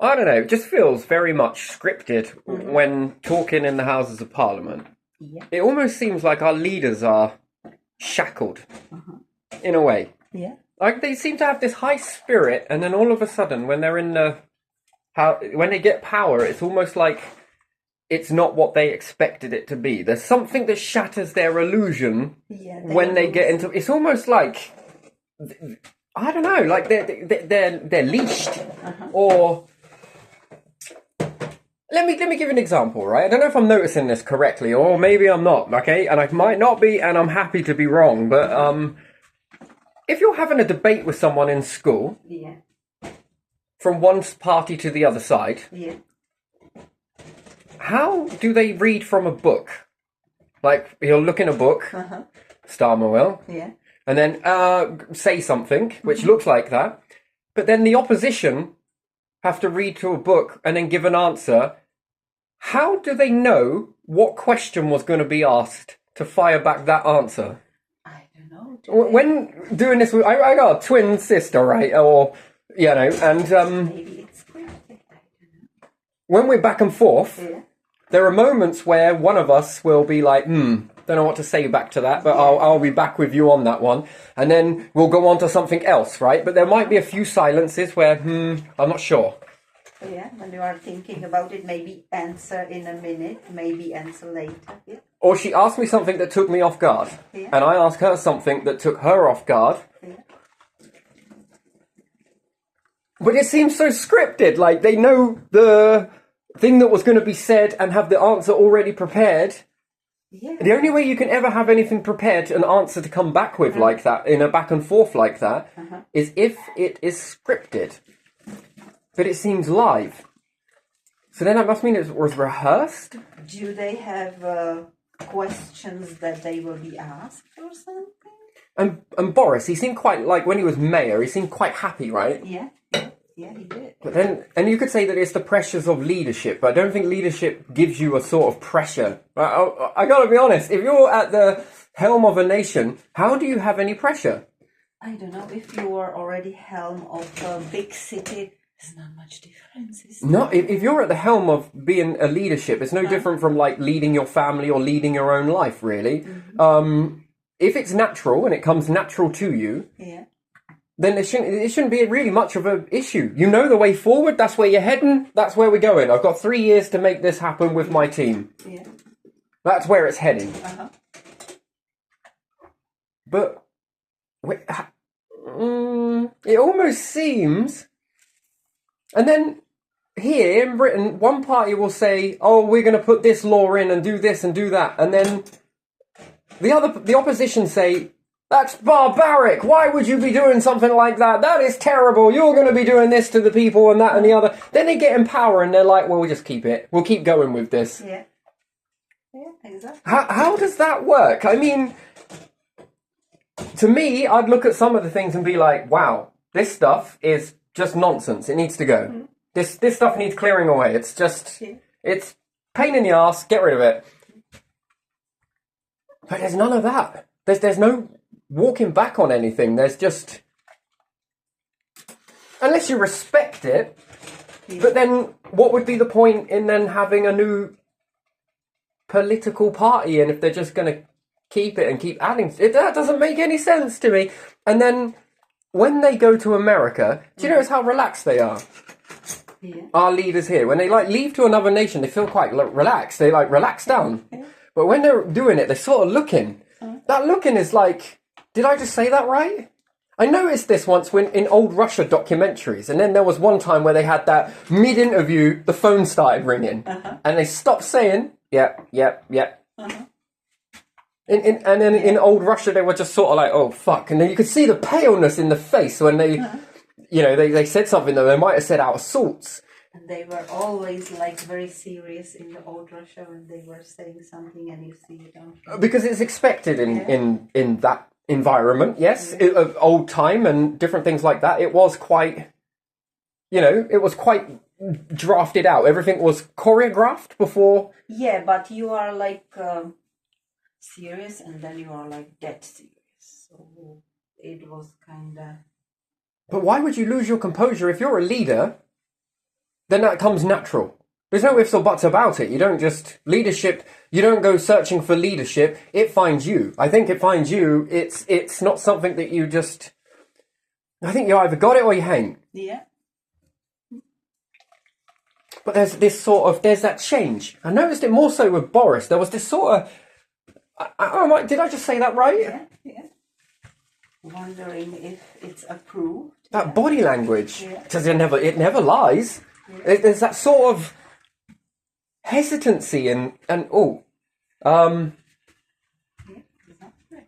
I don't know, it just feels very much scripted when talking in the Houses of Parliament. Yeah. It almost seems like our leaders are shackled in a way. Yeah. Like they seem to have this high spirit, and then all of a sudden, when they're in when they get power, it's almost like it's not what they expected it to be. There's something that shatters their illusion when they get into. It's almost like I don't know, like they're leashed, or let me give an example, right? I don't know if I'm noticing this correctly, or maybe I'm not. Okay, and I might not be, and I'm happy to be wrong. But if you're having a debate with someone in school, Yeah. from one party to the other side, Yeah. how do they read from a book? Like he'll look in a book, Starmer will, Yeah. and then say something which looks like that, but then the opposition have to read to a book and then give an answer. How do they know what question was going to be asked to fire back that answer? I don't know. When doing this, I got a twin sister, right? Or, you know, and Maybe it's scripted. I don't know. when we're back and forth, Yeah. there are moments where one of us will be like, don't know what to say back to that, but I'll be back with you on that one. And then we'll go on to something else, right? But there might be a few silences where, I'm not sure. Yeah, when you are thinking about it, maybe answer in a minute, maybe answer later. Yeah. Or she asked me something that took me off guard, Yeah. and I asked her something that took her off guard. Yeah. But it seems so scripted, like they know the thing that was going to be said and have the answer already prepared. Yeah. The only way you can ever have anything prepared, an answer to come back with like that, in a back and forth like that, is if it is scripted. But it seems live. So then that must mean it was rehearsed? Do they have questions that they will be asked or something? And Boris, he seemed quite, like, when he was mayor, he seemed quite happy, right? Yeah. Yeah, he did. But then, and you could say that it's the pressures of leadership, but I don't think leadership gives you a sort of pressure. I gotta be honest, if you're at the helm of a nation, how do you have any pressure? I don't know if you are already helm of a big city. There's not much difference. Is there? No, if you're at the helm of being a leadership, it's no different from like leading your family or leading your own life, really. If it's natural and it comes natural to you, Yeah. then it shouldn't be really much of an issue. You know the way forward, that's where you're heading, that's where we're going. I've got 3 years to make this happen with my team. Yeah. That's where it's heading. But it almost seems... And then here in Britain, one party will say, oh, we're going to put this law in and do this and do that. And then the opposition say, that's barbaric. Why would you be doing something like that? That is terrible. You're going to be doing this to the people and that and the other. Then they get in power and they're like, well, we'll just keep it. We'll keep going with this. Yeah. Yeah, exactly. How does that work? I mean, to me, I'd look at some of the things and be like, wow, this stuff is just nonsense. It needs to go. This stuff needs clearing away. It's just, it's pain in the ass. Get rid of it. But there's none of that. There's no walking back on anything. There's just, unless you respect it. But then, what would be the point in then having a new political party? And if they're just going to keep it and keep adding it, that doesn't make any sense to me. And then when they go to America, do you notice how relaxed they are? Yeah. Our leaders here, when they like leave to another nation, they feel quite relaxed. They like relax down. But when they're doing it, they're sort of looking. That looking is like, did I just say that right? I noticed this once when in old Russia documentaries, and then there was one time where they had that mid-interview, the phone started ringing, and they stopped saying, yep. And then in old Russia, they were just sort of like, oh, fuck. And then you could see the paleness in the face when they, you know, they said something that they might have said out of sorts. And they were always like very serious in the old Russia when they were saying something, and you see it on. Because it's expected in that environment, yes, of old time and different things like that. It was quite, you know, it was quite drafted out. Everything was choreographed before. Yeah, but you are like serious, and then you are like dead serious. So it was kind of. But why would you lose your composure if you're a leader? then that comes natural. There's no ifs or buts about it. You don't just leadership. You don't go searching for leadership. It finds you. I think it finds you. It's not something that you just. I think you either got it or you ain't. Yeah. But there's that change. I noticed it more so with Boris. There was this sort of. Did I just say that right? Yeah. Yeah. Wondering if it's approved. That body language, Yeah. because it never lies. Yeah. There's that sort of hesitancy and Yeah, exactly.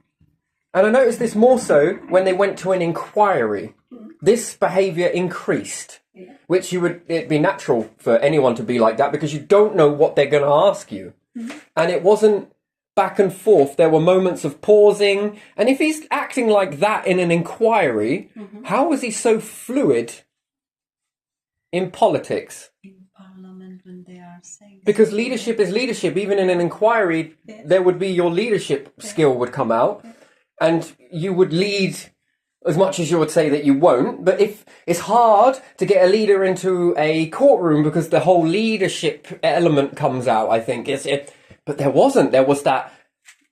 and I noticed this more so when they went to an inquiry. This behaviour increased, Yeah. which it'd be natural for anyone to be like that because you don't know what they're going to ask you, and it wasn't back and forth. There were moments of pausing, and if he's acting like that in an inquiry, how was he so fluid in politics? In Parliament, when they are saying. Because leadership is leadership. Even in an inquiry, there would be your leadership skill would come out, and you would lead as much as you would say that you won't. But if it's hard to get a leader into a courtroom because the whole leadership element comes out, I think but there wasn't. There was that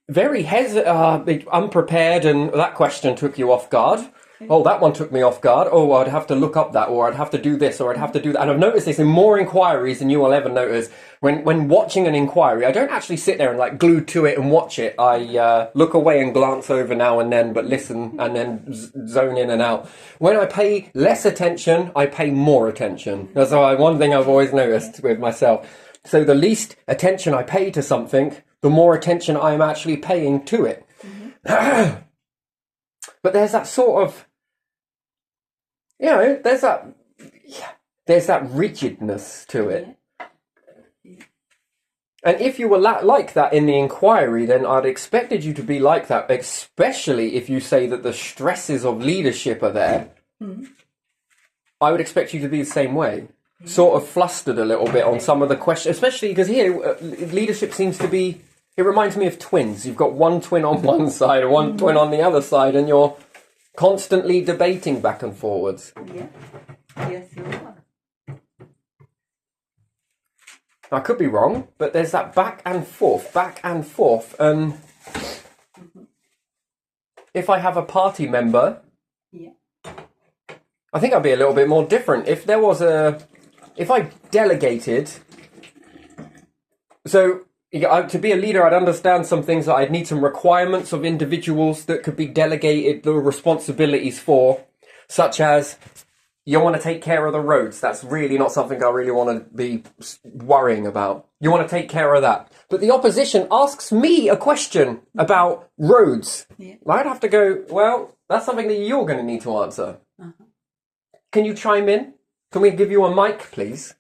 very unprepared, and that question took you off guard. Oh, that one took me off guard. Oh, I'd have to look up that, or I'd have to do this, or I'd have to do that. And I've noticed this in more inquiries than you will ever notice. When watching an inquiry, I don't actually sit there and like glued to it and watch it. I look away and glance over now and then, but listen and then zone in and out. When I pay less attention, I pay more attention. That's one thing I've always noticed with myself. So the least attention I pay to something, the more attention I'm actually paying to it. But there's that sort of, there's that rigidness to it. And if you were like that in the inquiry, then I'd expected you to be like that, especially if you say that the stresses of leadership are there. I would expect you to be the same way. Sort of flustered a little bit on some of the questions, especially because here, leadership seems to be, it reminds me of twins. You've got one twin on one side and one twin on the other side, and you're constantly debating back and forwards. Yeah. Yes, you are. I could be wrong, but there's that back and forth, and if I have a party member, Yeah. I think I'd be a little bit more different. If I delegated, so to be a leader, I'd understand some things that I'd need some requirements of individuals that could be delegated the responsibilities for, such as you want to take care of the roads. That's really not something I really want to be worrying about. You want to take care of that. But the opposition asks me a question about roads. Yeah. I'd have to go, well, that's something that you're going to need to answer. Can you chime in? Can we give you a mic, please?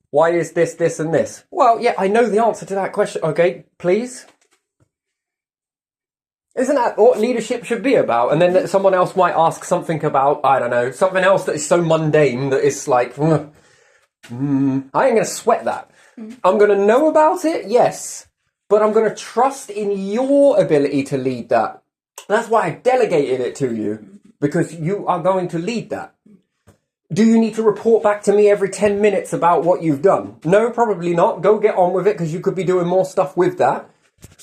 Why is this, and this? Well, yeah, I know the answer to that question. Okay, please. Isn't that what leadership should be about? And then someone else might ask something about, I don't know, something else that is so mundane that it's like, I ain't going to sweat that. I'm going to know about it, yes, but I'm going to trust in your ability to lead that. That's why I delegated it to you, because you are going to lead that. Do you need to report back to me every 10 minutes about what you've done? No, probably not. Go get on with it, because you could be doing more stuff with that.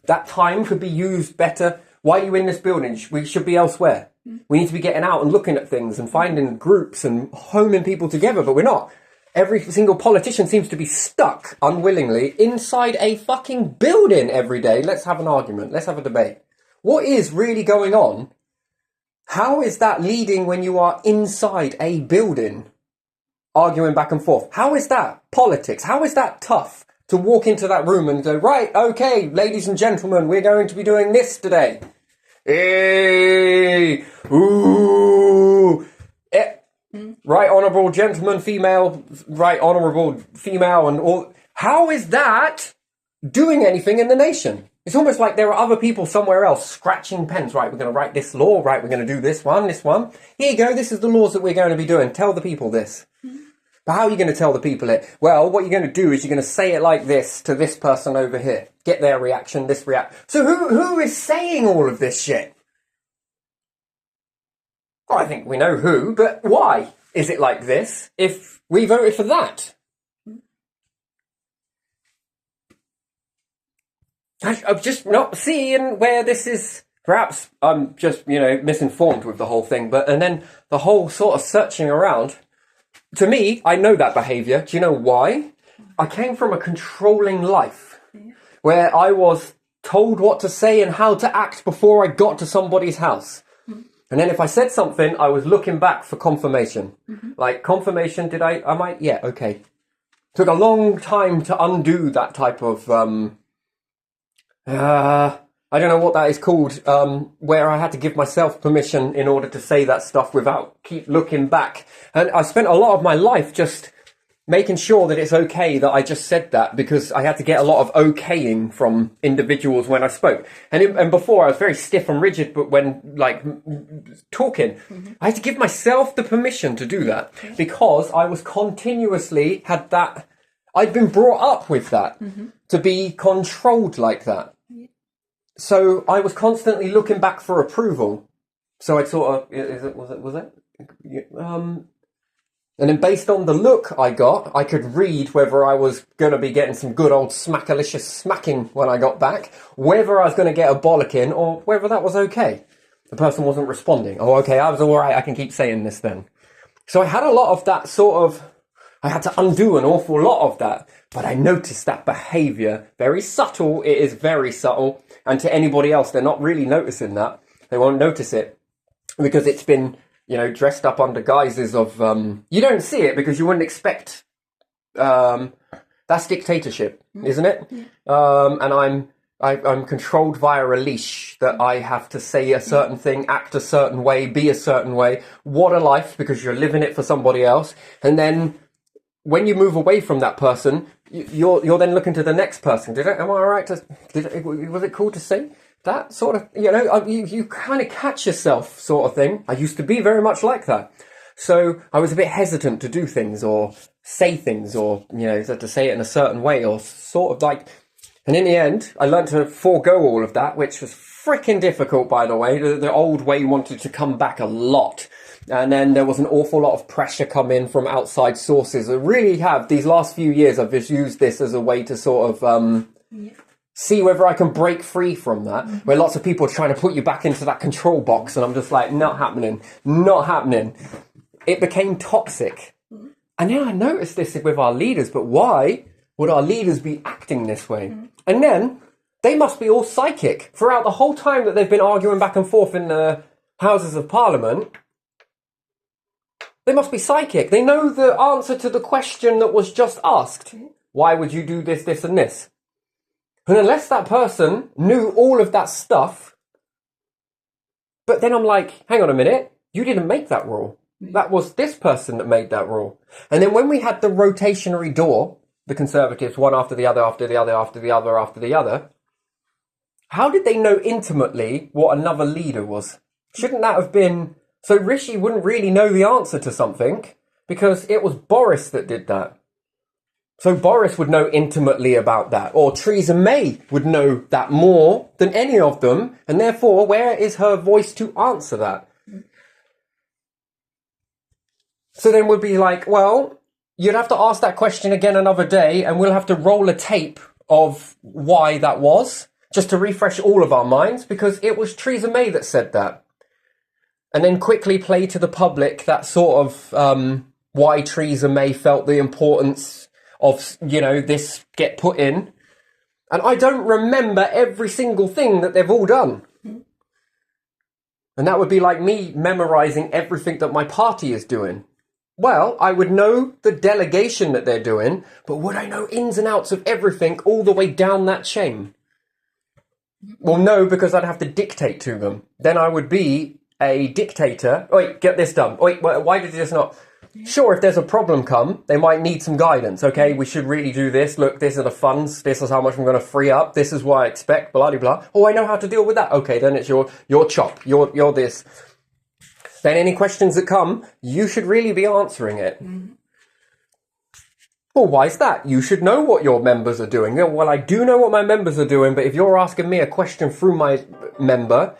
That time could be used better. Why are you in this building? We should be elsewhere. We need to be getting out and looking at things and finding groups and homing people together, but we're not. Every single politician seems to be stuck, unwillingly, inside a fucking building every day. Let's have an argument. Let's have a debate. What is really going on? How is that leading when you are inside a building, arguing back and forth? How is that politics? How is that tough to walk into that room and go, right, okay, ladies and gentlemen, we're going to be doing this today. Hey, ooh, right honourable gentleman, female, right honourable female, and all. How is that doing anything in the nation? It's almost like there are other people somewhere else scratching pens. Right, we're going to write this law. Right, we're going to do this one. Here you go. This is the laws that we're going to be doing. Tell the people this. But how are you going to tell the people it? Well, what you're going to do is you're going to say it like this to this person over here. Get their reaction, this react. So who is saying all of this shit? Well, I think we know who, but why? is it like this if we voted for that? I'm just not seeing where this is. Perhaps I'm just, misinformed with the whole thing. And then the whole sort of searching around. To me, I know that behaviour. Do you know why? I came from a controlling life where I was told what to say and how to act before I got to somebody's house. And then if I said something, I was looking back for confirmation. Like, confirmation, am I? Yeah, okay. Took a long time to undo that type of, I don't know what that is called, where I had to give myself permission in order to say that stuff without keep looking back. And I spent a lot of my life just making sure that it's okay that I just said that, because I had to get a lot of okaying from individuals when I spoke. And before I was very stiff and rigid, but when talking, I had to give myself the permission to do that, because I was continuously I'd been brought up with that, to be controlled like that. So I was constantly looking back for approval. So I'd sort of, was it? And then based on the look I got, I could read whether I was going to be getting some good old smackalicious smacking when I got back, whether I was going to get a bollocking, or whether that was okay. The person wasn't responding. Oh, okay, I was all right. I can keep saying this then. So I had a lot of that I had to undo an awful lot of that. But I noticed that behaviour, very subtle. It is very subtle. And to anybody else, they're not really noticing that. They won't notice it because it's been, dressed up under guises of, you don't see it because you wouldn't expect, that's dictatorship, isn't it? And I'm controlled via a leash, that I have to say a certain thing, act a certain way, be a certain way. What a life, because you're living it for somebody else. And then when you move away from that person, you're then looking to the next person. Am I all right was it cool to say that sort of, you kind of catch yourself sort of thing. I used to be very much like that. So I was a bit hesitant to do things or say things, or, to say it in a certain way, or sort of like, and in the end, I learned to forego all of that, which was freaking difficult, by the way. The old way wanted to come back a lot. And then there was an awful lot of pressure come in from outside sources. I really have, these last few years, I've just used this as a way to sort of see whether I can break free from that, where lots of people are trying to put you back into that control box, and I'm just like, not happening. It became toxic. And then I noticed this with our leaders, but why would our leaders be acting this way? And then they must be all psychic. Throughout the whole time that they've been arguing back and forth in the Houses of Parliament, they must be psychic. They know the answer to the question that was just asked. Why would you do this, this, and this? And unless that person knew all of that stuff, but then I'm like, hang on a minute, you didn't make that rule. That was this person that made that rule. And then when we had the rotationary door, the Conservatives, one after the other, after the other, after the other, after the other, how did they know intimately what another leader was? Shouldn't that have been... So Rishi wouldn't really know the answer to something because it was Boris that did that. So Boris would know intimately about that, or Theresa May would know that more than any of them, and therefore, where is her voice to answer that? So then we'd be like, well, you'd have to ask that question again another day, and we'll have to roll a tape of why that was, just to refresh all of our minds, because it was Theresa May that said that. And then quickly play to the public that sort of why Theresa May felt the importance of, this get put in. And I don't remember every single thing that they've all done. And that would be like me memorising everything that my party is doing. Well, I would know the delegation that they're doing, but would I know ins and outs of everything all the way down that chain? Well, no, because I'd have to dictate to them. Then I would be a dictator. Wait, get this done. Wait, why did you just not? Sure, if there's a problem come, they might need some guidance. Okay, we should really do this. Look, these are the funds. This is how much I'm going to free up. This is what I expect. Blah, blah, blah. Oh, I know how to deal with that. Okay, then it's your chop. You're this. Then any questions that come, you should really be answering it. Well, why is that? You should know what your members are doing. Well, I do know what my members are doing, but if you're asking me a question through my member,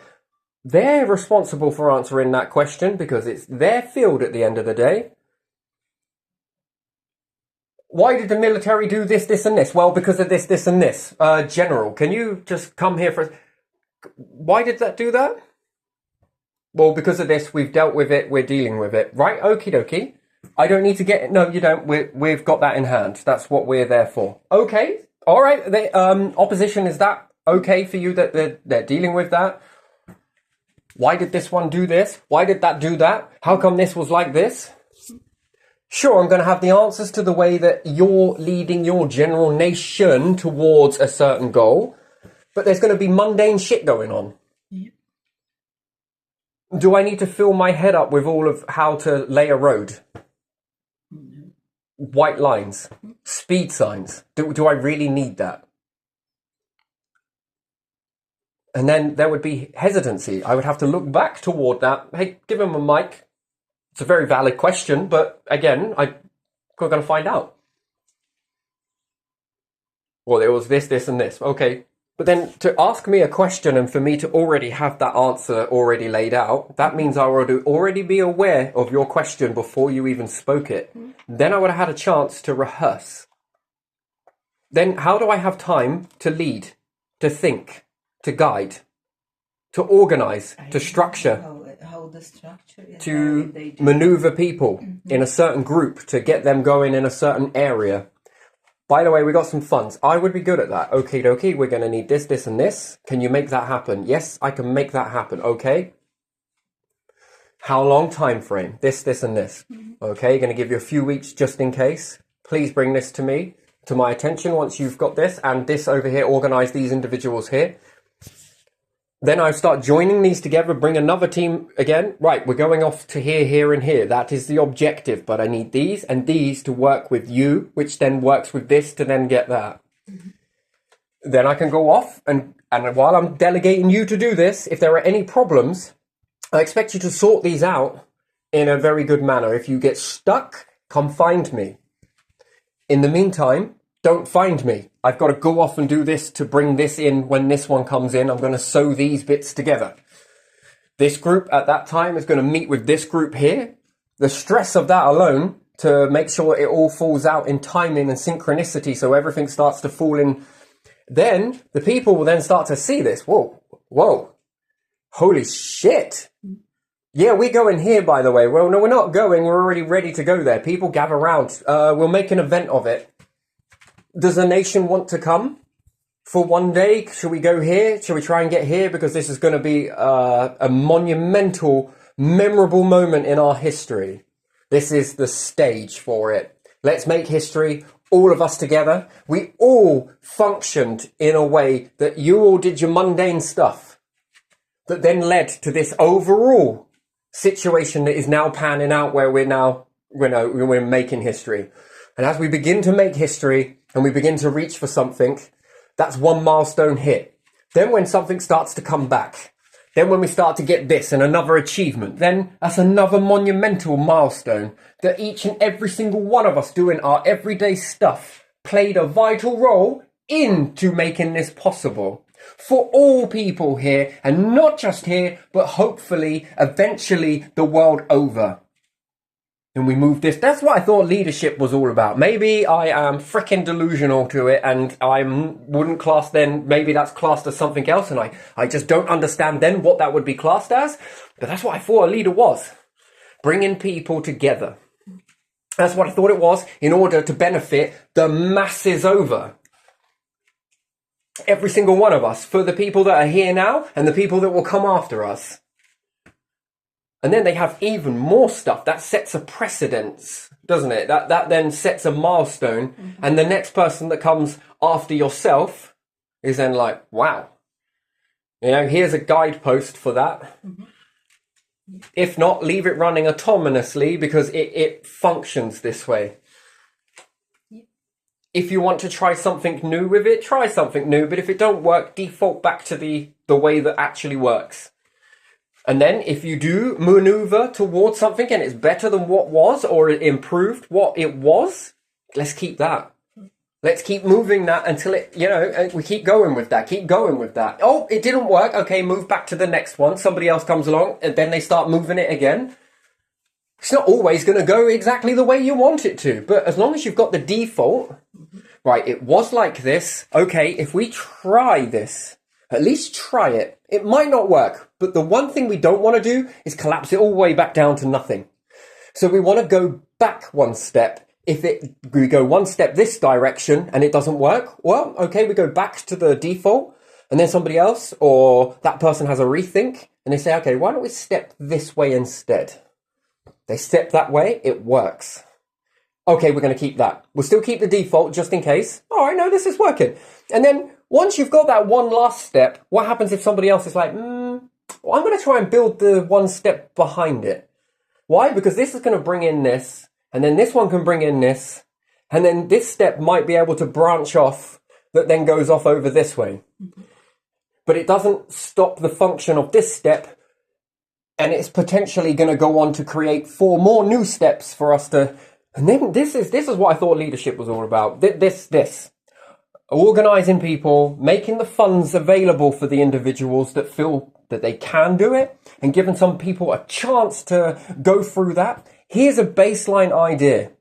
they're responsible for answering that question because it's their field at the end of the day. Why did the military do this, this, and this? Well, because of this, this, and this. General, can you just come here for... Why did that do that? Well, because of this, we've dealt with it, we're dealing with it. Right, okie dokie. I don't need to get it. No, you don't. We've got that in hand. That's what we're there for. Okay, all right. Opposition, is that okay for you that they're dealing with that? Why did this one do this? Why did that do that? How come this was like this? Sure, I'm going to have the answers to the way that you're leading your general nation towards a certain goal, but there's going to be mundane shit going on. Yeah. Do I need to fill my head up with all of how to lay a road? White lines, speed signs. Do I really need that? And then there would be hesitancy. I would have to look back toward that. Hey, give him a mic. It's a very valid question, but again, we're going to find out. Well, it was this, this, and this. Okay. But then to ask me a question and for me to already have that answer already laid out, that means I would already be aware of your question before you even spoke it. Then I would have had a chance to rehearse. Then how do I have time to lead, to think, to guide, to organize, to structure? How the structure is, to maneuver people in a certain group to get them going in a certain area. By the way, we got some funds. I would be good at that. Okie dokie, we're going to need this, this, and this. Can you make that happen? Yes, I can make that happen. Okay. How long time frame? This, this, and this. Okay, going to give you a few weeks just in case. Please bring this to me, to my attention once you've got this, and this over here, organize these individuals here. Then I start joining these together, bring another team again. Right, we're going off to here, here, and here. That is the objective, but I need these and these to work with you, which then works with this to then get that. Then I can go off, and while I'm delegating you to do this, if there are any problems, I expect you to sort these out in a very good manner. If you get stuck, come find me. In the meantime, don't find me. I've got to go off and do this to bring this in when this one comes in. I'm going to sew these bits together. This group at that time is going to meet with this group here. The stress of that alone to make sure it all falls out in timing and synchronicity so everything starts to fall in. Then the people will then start to see this. Whoa, whoa, holy shit. Yeah, we're going here, by the way. Well, no, we're not going. We're already ready to go there. People gather around. We'll make an event of it. Does a nation want to come for one day? Should we go here? Should we try and get here? Because this is going to be a monumental, memorable moment in our history. This is the stage for it. Let's make history, all of us together. We all functioned in a way that you all did your mundane stuff that then led to this overall situation that is now panning out where we're making history. And as we begin to make history and we begin to reach for something, that's one milestone hit. Then when something starts to come back, then when we start to get this and another achievement, then that's another monumental milestone that each and every single one of us doing our everyday stuff played a vital role into making this possible. For all people here, and not just here, but hopefully, eventually, the world over. And we move this. That's what I thought leadership was all about. Maybe I am freaking delusional to it and I wouldn't class then, maybe that's classed as something else and I just don't understand then what that would be classed as. But that's what I thought a leader was. Bringing people together. That's what I thought it was in order to benefit the masses over. Every single one of us, for the people that are here now and the people that will come after us. And then they have even more stuff that sets a precedence, doesn't it? That then sets a milestone. Mm-hmm. And the next person that comes after yourself is then like, wow, here's a guidepost for that. Mm-hmm. If not, leave it running autonomously because it functions this way. Yeah. If you want to try something new with it, try something new. But if it don't work, default back to the way that actually works. And then if you do maneuver towards something and it's better than what was or it improved what it was, let's keep that. Let's keep moving that until it, we keep going with that, keep going with that. Oh, it didn't work. Okay, move back to the next one. Somebody else comes along and then they start moving it again. It's not always going to go exactly the way you want it to, but as long as you've got the default, right, it was like this. Okay, if we try this, at least try it. It might not work, but the one thing we don't want to do is collapse it all the way back down to nothing. So we want to go back one step. If we go one step this direction and it doesn't work, well, okay, we go back to the default, and then somebody else or that person has a rethink and they say, okay, why don't we step this way instead? They step that way, it works. Okay, we're going to keep that. We'll still keep the default just in case. All right, no, this is working. And then once you've got that one last step, what happens if somebody else is like, well, I'm going to try and build the one step behind it. Why? Because this is going to bring in this, and then this one can bring in this, and then this step might be able to branch off that then goes off over this way. But it doesn't stop the function of this step, and it's potentially going to go on to create 4 more new steps for us to... And then this is what I thought leadership was all about. This. Organising people, making the funds available for the individuals that feel that they can do it, and giving some people a chance to go through that. Here's a baseline idea.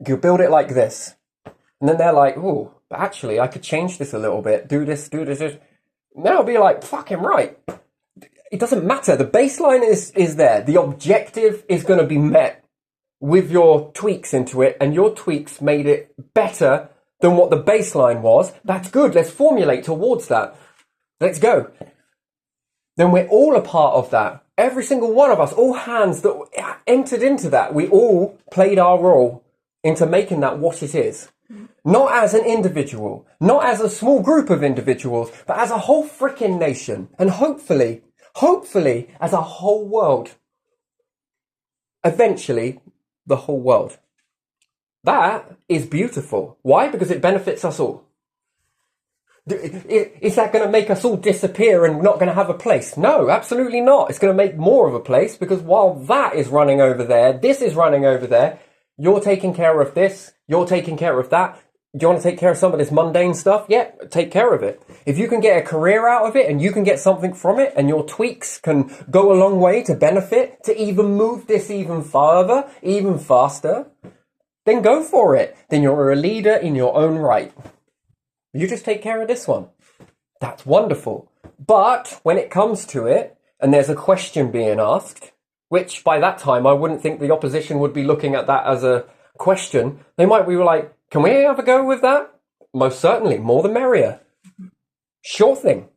You build it like this. And then they're like, oh, but actually I could change this a little bit. Do this. Then I'll be like, fucking right. It doesn't matter. The baseline is there. The objective is going to be met with your tweaks into it, and your tweaks made it better than what the baseline was. That's good. Let's formulate towards that. Let's go. Then we're all a part of that. Every single one of us, all hands that entered into that, we all played our role into making that what it is. Not as an individual, not as a small group of individuals, but as a whole freaking nation. And hopefully, as a whole world. Eventually, the whole world. That is beautiful. Why? Because it benefits us all. Is that going to make us all disappear and not going to have a place? No, absolutely not. It's going to make more of a place, because while that is running over there, this is running over there, you're taking care of this, you're taking care of that. Do you want to take care of some of this mundane stuff? Yeah, take care of it. If you can get a career out of it and you can get something from it, and your tweaks can go a long way to benefit, to even move this even further, even faster, then go for it. Then you're a leader in your own right. You just take care of this one. That's wonderful. But when it comes to it, and there's a question being asked, which by that time I wouldn't think the opposition would be looking at that as a question. They might be like, can we have a go with that? Most certainly, more the merrier. Sure thing.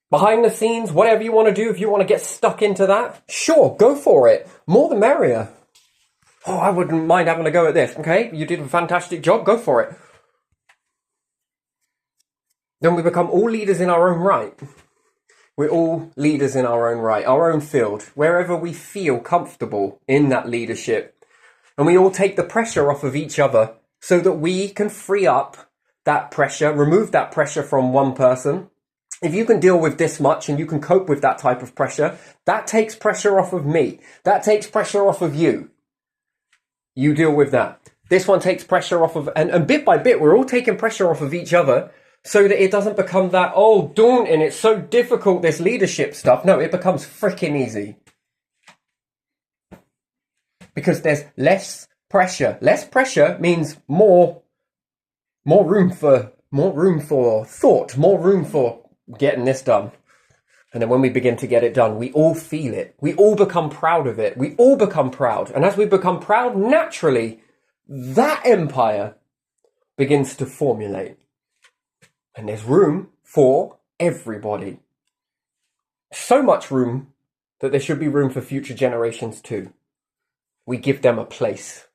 Behind the scenes, whatever you want to do, if you want to get stuck into that, sure, go for it. More the merrier. Oh, I wouldn't mind having a go at this. Okay, you did a fantastic job, go for it. Then we become all leaders in our own right. We're all leaders in our own right, our own field, wherever we feel comfortable in that leadership. And we all take the pressure off of each other so that we can free up that pressure, remove that pressure from one person. If you can deal with this much and you can cope with that type of pressure, that takes pressure off of me. That takes pressure off of you. You deal with that. This one takes pressure off of, and bit by bit, we're all taking pressure off of each other, so that it doesn't become that, oh, daunting, it's so difficult, this leadership stuff. No, it becomes freaking easy. Because there's less pressure. Less pressure means more room for thought, more room for getting this done. And then when we begin to get it done, we all feel it. We all become proud of it. We all become proud. And as we become proud, naturally, that empire begins to formulate. And there's room for everybody. So much room that there should be room for future generations too. We give them a place.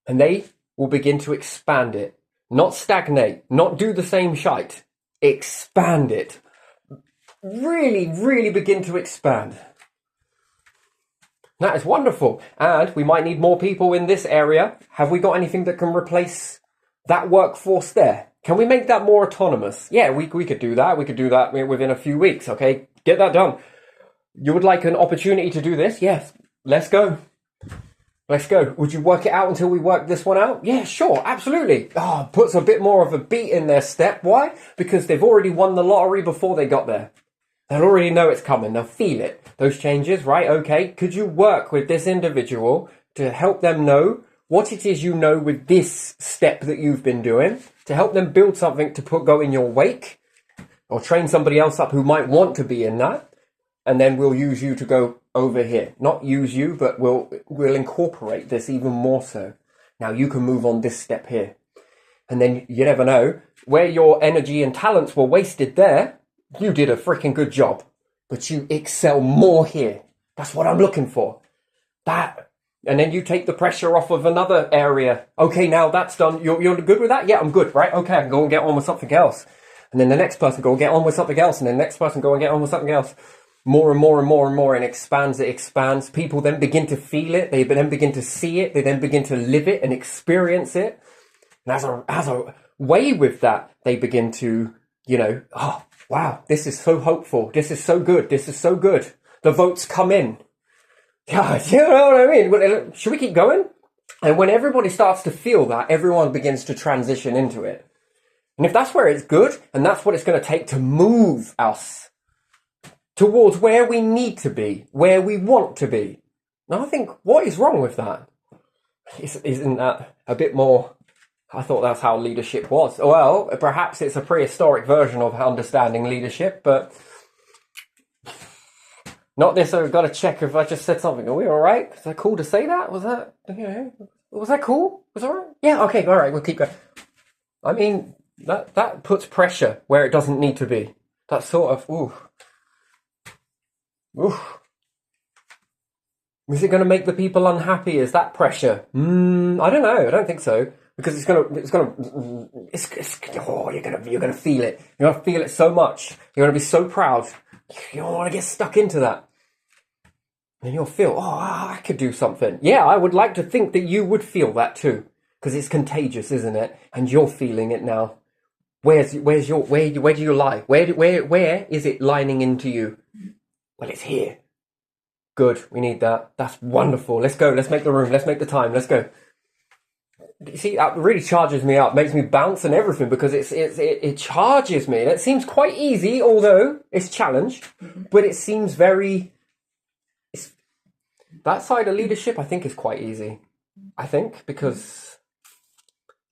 And they will begin to expand it. Not stagnate. Not do the same shite. Expand it. Really, really begin to expand. That is wonderful. And we might need more people in this area. Have we got anything that can replace that workforce there? Can we make that more autonomous? Yeah, we could do that. We could do that within a few weeks, okay? Get that done. You would like an opportunity to do this? Yes. Let's go. Let's go. Would you work it out until we work this one out? Yeah, sure. Absolutely. Oh, puts a bit more of a beat in their step. Why? Because they've already won the lottery before they got there. They'll already know it's coming. They'll feel it. Those changes, right? Okay. Could you work with this individual to help them know what it is you know with this step that you've been doing, to help them build something to go in your wake, or train somebody else up who might want to be in that, and then we'll use you to go over here. Not use you, but we'll incorporate this even more so. Now you can move on this step here. And then you never know, where your energy and talents were wasted there, you did a freaking good job, but you excel more here. That's what I'm looking for. That. And then you take the pressure off of another area. Okay, now that's done. You're good with that? Yeah, I'm good, right? Okay, I can go and get on with something else. And then the next person go and get on with something else. And then the next person go and get on with something else. More and more and more and more. And it expands. People then begin to feel it. They then begin to see it. They then begin to live it and experience it. And as a way with that, they begin to, oh, wow, this is so hopeful. This is so good. This is so good. The votes come in. Yeah, you know what I mean? Should we keep going? And when everybody starts to feel that, everyone begins to transition into it. And if that's where it's good, and that's what it's going to take to move us towards where we need to be, where we want to be. Now I think, what is wrong with that? Isn't that a bit more... I thought that's how leadership was. Well, perhaps it's a prehistoric version of understanding leadership, but not this. I've got to check if I just said something. Are we all right? Is that cool to say that? Was that cool? Was that all right? Yeah, okay, all right, we'll keep going. I mean, that puts pressure where it doesn't need to be. That sort of, ooh. Is it going to make the people unhappy? Is that pressure? I don't know. I don't think so. Because you're gonna feel it. You're gonna feel it so much. You're gonna be so proud. You don't want to get stuck into that. And you'll feel, I could do something. Yeah, I would like to think that you would feel that too, because it's contagious, isn't it? And you're feeling it now. Where do you lie? Where is it lining into you? Well, it's here. Good. We need that. That's wonderful. Let's go. Let's make the room. Let's make the time. Let's go. You see, that really charges me up, makes me bounce and everything, because it charges me. And it seems quite easy, although it's challenge, but it seems that side of leadership, I think, is quite easy. I think, because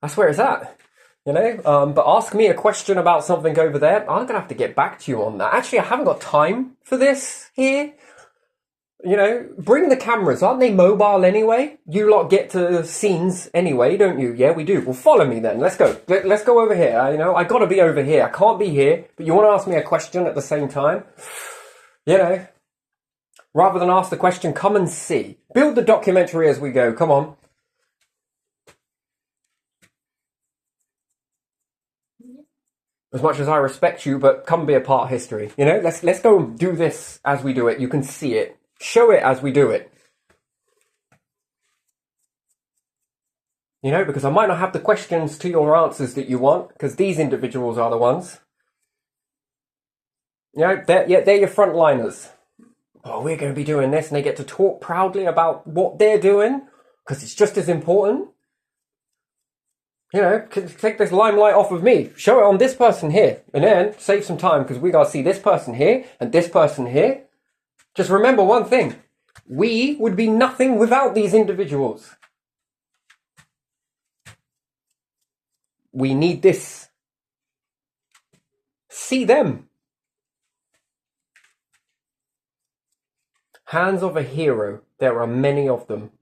that's where it's at, but ask me a question about something over there. I'm going to have to get back to you on that. Actually, I haven't got time for this here. Bring the cameras. Aren't they mobile anyway? You lot get to scenes anyway, don't you? Yeah, we do. Well, follow me then. Let's go. Let's go over here. I got to be over here. I can't be here, but you want to ask me a question at the same time? Rather than ask the question, come and see. Build the documentary as we go. Come on. As much as I respect you, but come be a part of history. Let's go and do this as we do it. You can see it. Show it as we do it. Because I might not have the questions to your answers that you want, because these individuals are the ones. They're your frontliners. Oh, we're going to be doing this, and they get to talk proudly about what they're doing, because it's just as important. Take this limelight off of me. Show it on this person here, and then save some time, because we got to see this person here and this person here. Just remember one thing. We would be nothing without these individuals. We need this. See them. Hands of a hero. There are many of them.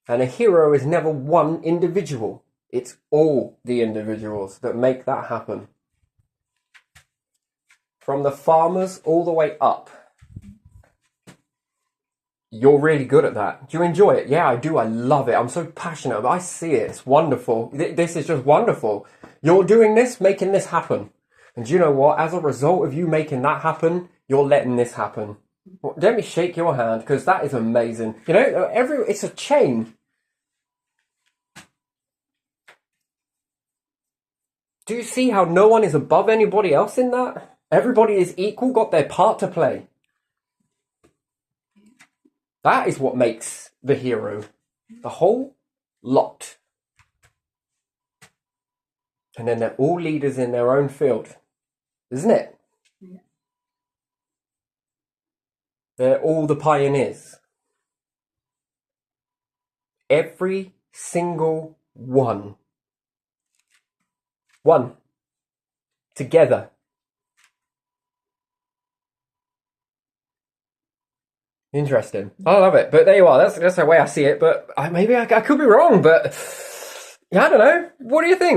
And a hero is never one individual. It's all the individuals that make that happen. From the farmers all the way up. You're really good at that. Do you enjoy it? Yeah, I do. I love it. I'm so passionate. I see it. It's wonderful. This is just wonderful. You're doing this, making this happen. And do you know what? As a result of you making that happen, you're letting this happen. Let me shake your hand, because that is amazing. It's a chain. Do you see how no one is above anybody else in that? Everybody is equal, got their part to play. That is what makes the hero. The whole lot. And then they're all leaders in their own field. Isn't it? Yeah. They're all the pioneers. Every single one. One. Together. Interesting. I love it. But there you are. That's the way I see it. But maybe I could be wrong. But yeah, I don't know. What do you think?